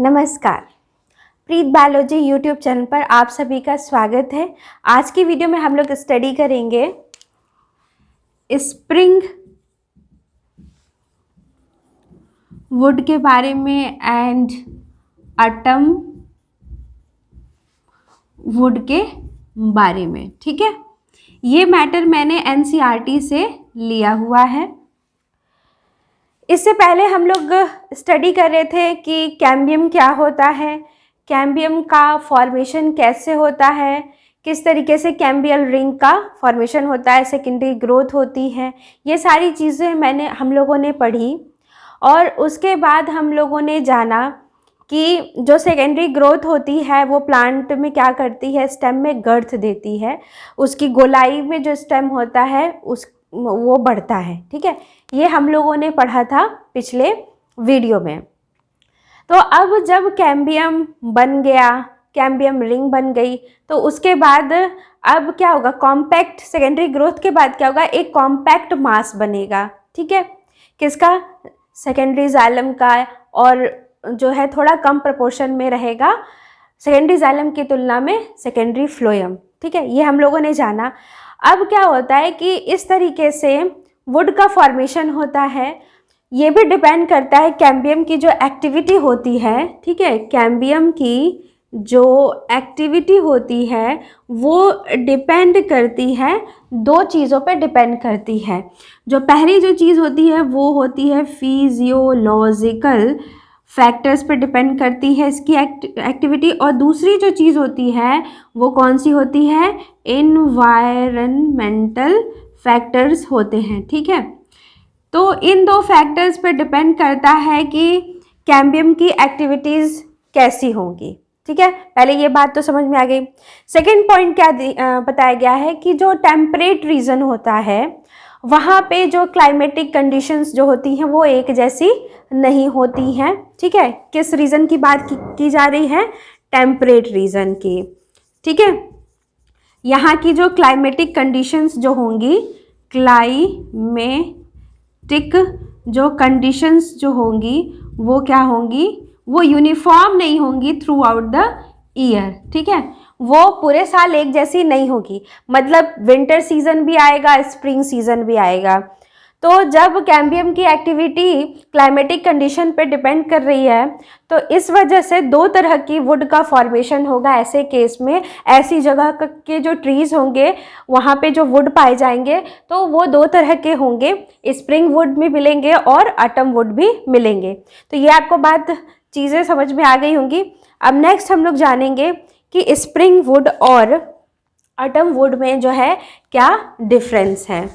नमस्कार, प्रीत biology YouTube channel पर आप सभी का स्वागत है। आज की वीडियो में हम लोग स्टडी करेंगे स्प्रिंग वुड के बारे में एंड ऑटम वुड के बारे में। ठीक है, ये मैटर मैंने एनसीईआरटी से लिया हुआ है। इससे पहले हम लोग स्टडी कर रहे थे कि कैम्बियम क्या होता है, कैम्बियम का फॉर्मेशन कैसे होता है, किस तरीके से कैम्बियल रिंग का फॉर्मेशन होता है, सेकेंडरी ग्रोथ होती है। ये सारी चीज़ें हम लोगों ने पढ़ी और उसके बाद हम लोगों ने जाना कि जो सेकेंडरी ग्रोथ होती है वो प्लांट में क्या करती है, स्टेम में गर्थ देती है, उसकी गोलाई में जो स्टेम होता है वो बढ़ता है। ठीक है, ये हम लोगों ने पढ़ा था पिछले वीडियो में। तो अब जब कैम्बियम बन गया, कैम्बियम रिंग बन गई, तो उसके बाद अब क्या होगा, कॉम्पैक्ट सेकेंडरी ग्रोथ के बाद क्या होगा, एक कॉम्पैक्ट मास बनेगा। ठीक है, किसका, सेकेंडरी जाइलम का, और जो है थोड़ा कम प्रोपोर्शन में रहेगा सेकेंडरी जाइलम की तुलना में सेकेंडरी फ्लोएम। ठीक है, ये हम लोगों ने जाना। अब क्या होता है कि इस तरीके से वुड का फॉर्मेशन होता है। ये भी डिपेंड करता है कैम्बियम की जो एक्टिविटी होती है। ठीक है, कैम्बियम की जो एक्टिविटी होती है वो डिपेंड करती है दो चीज़ों पे डिपेंड करती है। जो पहली जो चीज़ होती है वो होती है फिजियोलॉजिकल फैक्टर्स पे डिपेंड करती है इसकी एक्टिविटी, और दूसरी जो चीज़ होती है वो कौन सी होती है, एनवायरनमेंटल फैक्टर्स होते हैं। ठीक है, तो इन दो फैक्टर्स पे डिपेंड करता है कि कैम्बियम की एक्टिविटीज़ कैसी होंगी। ठीक है, पहले ये बात तो समझ में आ गई। सेकेंड पॉइंट क्या बताया गया है कि जो टेम्परेट रीजन होता है वहाँ पे जो क्लाइमेटिक कंडीशंस जो होती हैं वो एक जैसी नहीं होती हैं। ठीक है, किस रीज़न की बात की जा रही है, टेम्परेट रीजन की। ठीक है, यहाँ की जो क्लाइमेटिक कंडीशंस जो होंगी, क्लाइमेटिक जो कंडीशंस जो होंगी वो क्या होंगी, वो यूनिफॉर्म नहीं होंगी थ्रू आउट द ईयर। ठीक है, वो पूरे साल एक जैसी नहीं होगी, मतलब विंटर सीजन भी आएगा, स्प्रिंग सीजन भी आएगा। तो जब कैम्बियम की एक्टिविटी क्लाइमेटिक कंडीशन पे डिपेंड कर रही है तो इस वजह से दो तरह की वुड का फॉर्मेशन होगा। ऐसे केस में ऐसी जगह के जो ट्रीज़ होंगे वहाँ पे जो वुड पाए जाएंगे तो वो दो तरह के होंगे, स्प्रिंग वुड भी मिलेंगे और ऑटम वुड भी मिलेंगे। तो ये आपको बात चीज़ें समझ में आ गई होंगी। अब नेक्स्ट हम लोग जानेंगे कि स्प्रिंग वुड और ऑटम वुड में जो है क्या डिफरेंस है।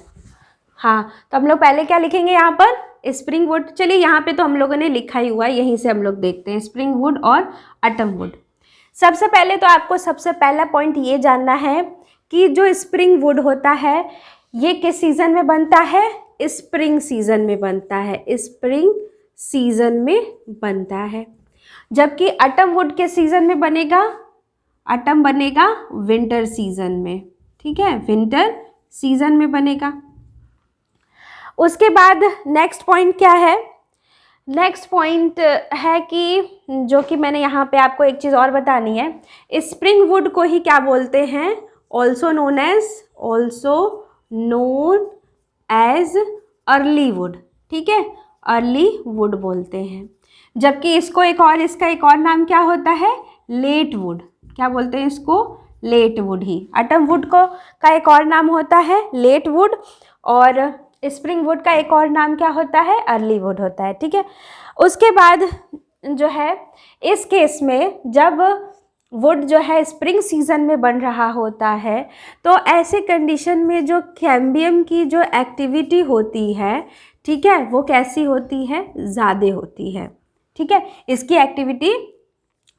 हाँ, तो हम लोग पहले क्या लिखेंगे यहाँ पर, स्प्रिंग वुड। चलिए यहाँ पे तो हम लोगों ने लिखा ही हुआ है, यहीं से हम लोग देखते हैं स्प्रिंग वुड और ऑटम वुड। सबसे पहले तो आपको सबसे पहला पॉइंट ये जानना है कि जो स्प्रिंग वुड होता है ये किस सीज़न में बनता है, स्प्रिंग सीज़न में बनता है, स्प्रिंग सीज़न में बनता है। जबकि ऑटम वुड के सीज़न में बनेगा, ऑटम बनेगा विंटर सीज़न में। ठीक है, विंटर सीज़न में बनेगा। उसके बाद नेक्स्ट पॉइंट क्या है, नेक्स्ट पॉइंट है कि जो कि मैंने यहाँ पे आपको एक चीज़ और बतानी है, स्प्रिंग वुड को ही क्या बोलते हैं, also known as early wood. ठीक है, अर्ली वुड बोलते हैं। जबकि इसका एक और नाम क्या होता है, लेट वुड। क्या बोलते हैं इसको, लेट वुड ही। ऑटम वुड का एक और नाम होता है लेट वुड, और स्प्रिंग वुड का एक और नाम क्या होता है, अर्ली वुड होता है। ठीक है, उसके बाद जो है इस केस में जब वुड जो है स्प्रिंग सीजन में बन रहा होता है तो ऐसे कंडीशन में जो कैम्बियम की जो एक्टिविटी होती है, ठीक है, वो कैसी होती है, ज़्यादा होती है। ठीक है, इसकी एक्टिविटी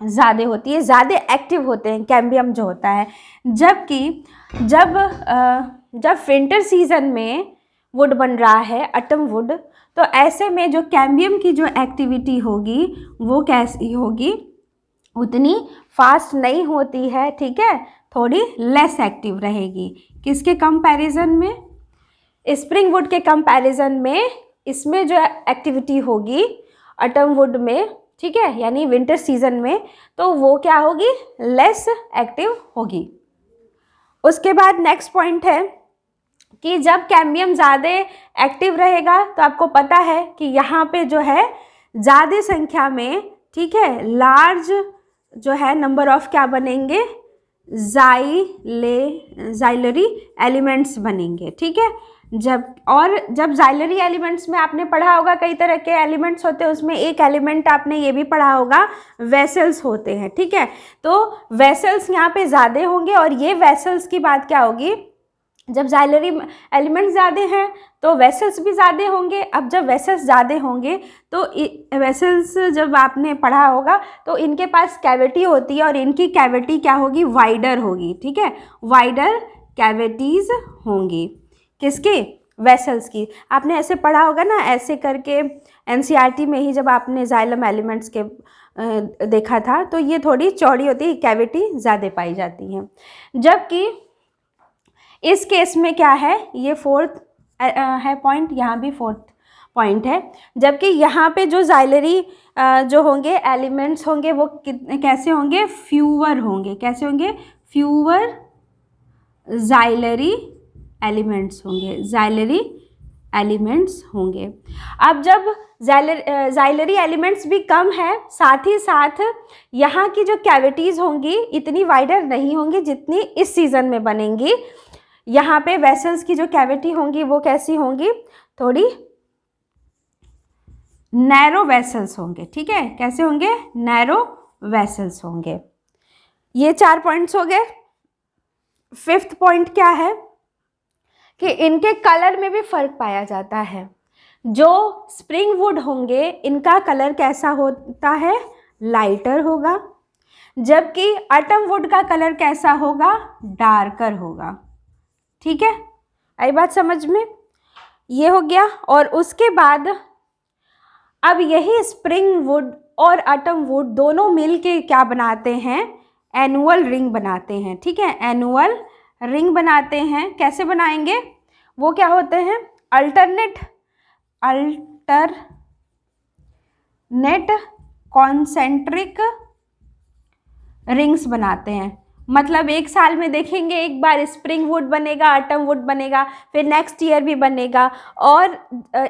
ज़्यादा होती है, ज़्यादा एक्टिव होते हैं कैम्बियम जो होता है। जबकि जब विंटर सीजन में वुड बन रहा है ऑटम वुड, तो ऐसे में जो कैम्बियम की जो एक्टिविटी होगी वो कैसी होगी, उतनी फास्ट नहीं होती है। ठीक है, थोड़ी लेस एक्टिव रहेगी। किसके कंपैरिजन में, स्प्रिंग वुड के कंपैरिजन में इसमें जो एक्टिविटी होगी ऑटम वुड में ठीक है, यानी विंटर सीजन में, तो वो क्या होगी, लेस एक्टिव होगी। उसके बाद नेक्स्ट पॉइंट है कि जब कैम्बियम ज़्यादा एक्टिव रहेगा तो आपको पता है कि यहाँ पे जो है ज़्यादा संख्या में, ठीक है, लार्ज जो है नंबर ऑफ क्या बनेंगे, जाइलरी एलिमेंट्स बनेंगे, ठीक है। जब जाइलरी एलिमेंट्स में आपने पढ़ा होगा कई तरह के एलिमेंट्स होते हैं, उसमें एक एलिमेंट आपने ये भी पढ़ा होगा, वेसल्स होते हैं, ठीक है। तो वेसल्स यहाँ पे ज़्यादा होंगे और ये वेसल्स की बात क्या होगी, जब जाइलरी एलिमेंट्स ज़्यादा हैं तो वेसल्स भी ज़्यादा होंगे। अब जब वेसल्स ज़्यादा होंगे तो वेसल्स जब आपने पढ़ा होगा तो इनके पास कैविटी होती है और इनकी कैविटी क्या होगी, वाइडर होगी, ठीक है, वाइडर कैविटीज़ होंगी, किसकी, वेसल्स की। आपने ऐसे पढ़ा होगा ना, ऐसे करके एनसीईआरटी में ही जब आपने जाइलम एलिमेंट्स के देखा था, तो ये थोड़ी चौड़ी होती है, कैविटी ज़्यादा पाई जाती हैं। जबकि इस केस में क्या है, ये फोर्थ है पॉइंट, यहाँ भी फोर्थ पॉइंट है। जबकि यहाँ पे जो जाइलरी जो होंगे एलिमेंट्स होंगे वो कैसे होंगे, फ्यूअर होंगे, कैसे होंगे, फ्यूअर जाइलरी एलिमेंट्स होंगे, जाइलरी एलिमेंट्स होंगे। अब जब जाइलरी एलिमेंट्स भी कम है, साथ ही साथ यहाँ की जो कैविटीज़ होंगी इतनी वाइडर नहीं होंगी जितनी इस सीज़न में बनेंगी। यहाँ पे वेसल्स की जो कैविटी होंगी वो कैसी होंगी, थोड़ी नैरो वेसल्स होंगे, ठीक है, कैसे होंगे, नैरो वेसल्स होंगे। ये 4 पॉइंट्स हो गए। फिफ्थ पॉइंट क्या है कि इनके कलर में भी फर्क पाया जाता है। जो स्प्रिंग वुड होंगे इनका कलर कैसा होता है, लाइटर होगा, जबकि ऑटम वुड का कलर कैसा होगा, डार्कर होगा, ठीक है, आई बात समझ में, ये हो गया। और उसके बाद अब यही स्प्रिंग वुड और ऑटम वुड दोनों मिल के क्या बनाते हैं, एनुअल रिंग बनाते हैं, ठीक है, एनुअल रिंग बनाते हैं। कैसे बनाएंगे, वो क्या होते हैं, अल्टरनेट कॉन्सेंट्रिक रिंग्स बनाते हैं। मतलब एक साल में देखेंगे एक बार स्प्रिंग वुड बनेगा, ऑटम वुड बनेगा, फिर नेक्स्ट ईयर भी बनेगा। और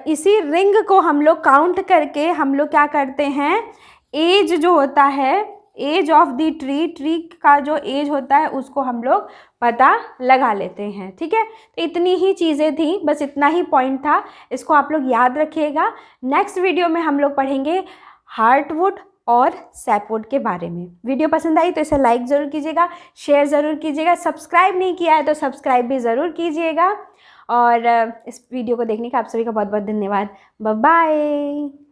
इसी रिंग को हम लोग काउंट करके हम लोग क्या करते हैं, एज जो होता है, एज ऑफ द ट्री का जो एज होता है उसको हम लोग पता लगा लेते हैं, ठीक है। तो इतनी ही चीज़ें थी, बस इतना ही पॉइंट था, इसको आप लोग याद रखिएगा। नेक्स्ट वीडियो में हम लोग पढ़ेंगे हार्टवुड और सैपवुड के बारे में। वीडियो पसंद आई तो इसे लाइक ज़रूर कीजिएगा, शेयर ज़रूर कीजिएगा, सब्सक्राइब नहीं किया है तो सब्सक्राइब भी ज़रूर कीजिएगा। और इस वीडियो को देखने का आप सभी का बहुत बहुत धन्यवाद। Bye bye.